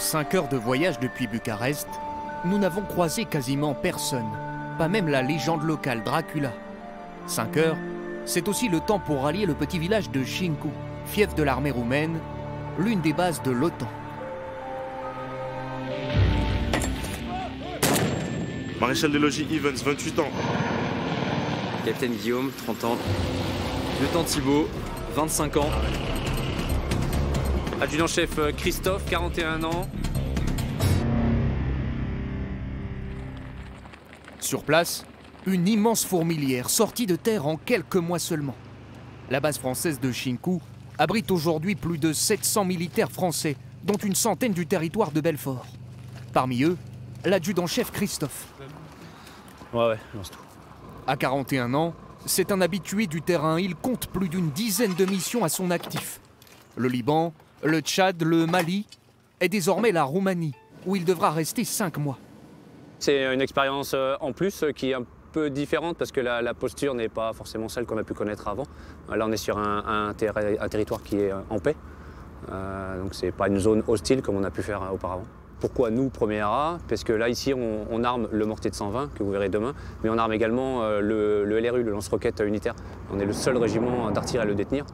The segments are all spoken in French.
5 heures de voyage depuis Bucarest, nous n'avons croisé quasiment personne, pas même la légende locale Dracula. 5 heures, c'est aussi le temps pour rallier le petit village de Cincu, fief de l'armée roumaine, l'une des bases de l'OTAN. Maréchal des logis Evans, 28 ans. Capitaine Guillaume, 30 ans. Lieutenant Thibault, 25 ans. Adjudant-chef Christophe, 41 ans. Sur place, une immense fourmilière sortie de terre en quelques mois seulement. La base française de Cincu abrite aujourd'hui plus de 700 militaires français, dont une centaine du territoire de Belfort. Parmi eux, l'adjudant-chef Christophe. Ouais, lance tout. À 41 ans, c'est un habitué du terrain. Il compte plus d'une dizaine de missions à son actif. Le Liban, le Tchad, le Mali et désormais la Roumanie, où il devra rester 5 mois. C'est une expérience en plus qui est un peu différente parce que la posture n'est pas forcément celle qu'on a pu connaître avant. Là, on est sur un territoire qui est en paix. Donc c'est pas une zone hostile comme on a pu faire auparavant. Pourquoi nous, premier A? Parce que là, ici, on arme le mortier de 120, que vous verrez demain, mais on arme également le LRU, le lance-roquette unitaire. On est le seul régiment d'artillerie à le détenir.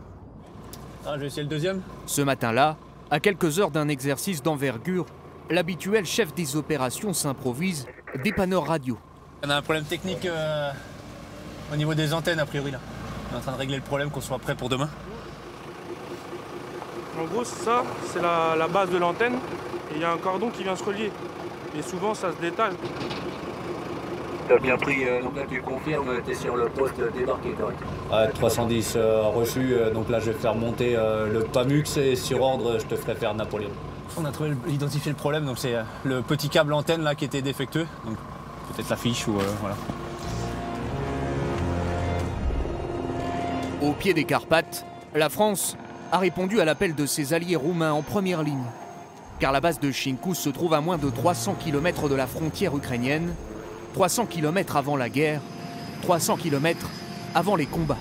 Ah, je vais essayer le deuxième. Ce matin-là, à quelques heures d'un exercice d'envergure, l'habituel chef des opérations s'improvise dépanneur radio. On a un problème technique au niveau des antennes, a priori, là. On est en train de régler le problème, qu'on soit prêt pour demain. En gros, ça, c'est la base de l'antenne. Et il y a un cordon qui vient se relier. Et souvent, ça se détale. T'as bien pris, donc là tu confirmes, t'es sur le poste débarqué, correct. 310 reçu, donc là je vais faire monter le PAMUX et sur ordre je te ferai faire Napoléon. On a identifié le problème, donc c'est le petit câble antenne là qui était défectueux. Donc peut-être la fiche ou voilà. Au pied des Carpates, la France a répondu à l'appel de ses alliés roumains en première ligne. Car la base de Cincu se trouve à moins de 300 km de la frontière ukrainienne, 300 km avant la guerre, 300 km avant les combats.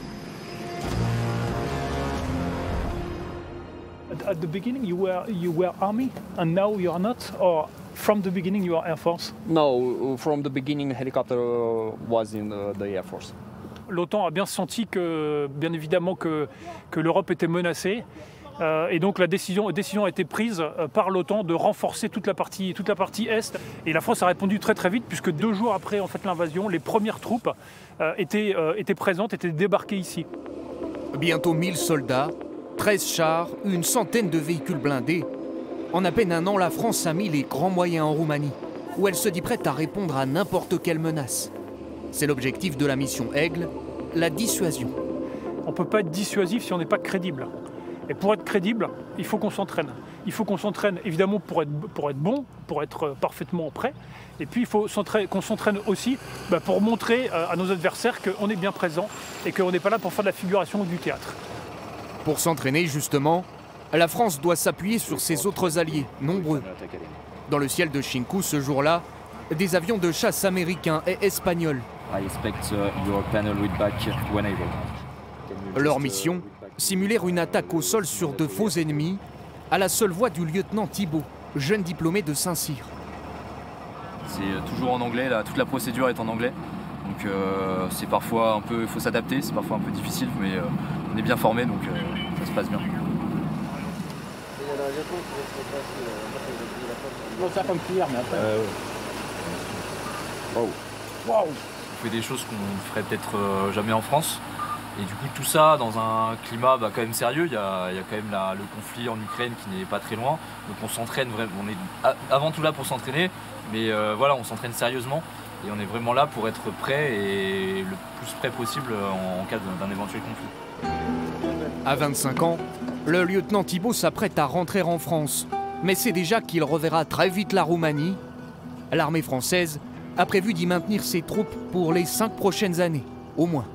At the beginning you were army and now you are not, or from the beginning you are Air Force? No, from the beginning helicopter was in the Air Force. L'OTAN a bien senti que, bien évidemment, que l'Europe était menacée. Et donc la décision a été prise par l'OTAN de renforcer toute la partie Est. Et la France a répondu très très vite, puisque 2 jours après en fait, l'invasion, les premières troupes étaient présentes, étaient débarquées ici. Bientôt 1000 soldats, 13 chars, une centaine de véhicules blindés. En à peine un an, la France a mis les grands moyens en Roumanie, où elle se dit prête à répondre à n'importe quelle menace. C'est l'objectif de la mission Aigle, la dissuasion. On ne peut pas être dissuasif si on n'est pas crédible. Et pour être crédible, il faut qu'on s'entraîne. Il faut qu'on s'entraîne évidemment pour être bon, pour être parfaitement prêt. Et puis il faut qu'on s'entraîne aussi pour montrer à nos adversaires qu'on est bien présent et qu'on n'est pas là pour faire de la figuration ou du théâtre. Pour s'entraîner justement, la France doit s'appuyer sur ses autres alliés, nombreux. Dans le ciel de Cincu ce jour-là, des avions de chasse américains et espagnols. Leur mission, simuler une attaque au sol sur de faux ennemis, à la seule voix du lieutenant Thibault, jeune diplômé de Saint-Cyr. C'est toujours en anglais, là, toute la procédure est en anglais. Donc c'est parfois un peu, il faut s'adapter, c'est parfois un peu difficile, mais on est bien formé, donc ça se passe bien. Non, ça comme cuillère, mais après. Wow. On fait des choses qu'on ne ferait peut-être jamais en France. Et du coup, tout ça dans un climat quand même sérieux. Il y a quand même le conflit en Ukraine qui n'est pas très loin. Donc on s'entraîne vraiment. On est avant tout là pour s'entraîner, mais voilà, on s'entraîne sérieusement. Et on est vraiment là pour être prêt et le plus prêt possible en cas d'un éventuel conflit. À 25 ans, le lieutenant Thibault s'apprête à rentrer en France. Mais c'est déjà qu'il reverra très vite la Roumanie. L'armée française a prévu d'y maintenir ses troupes pour les 5 prochaines années, au moins.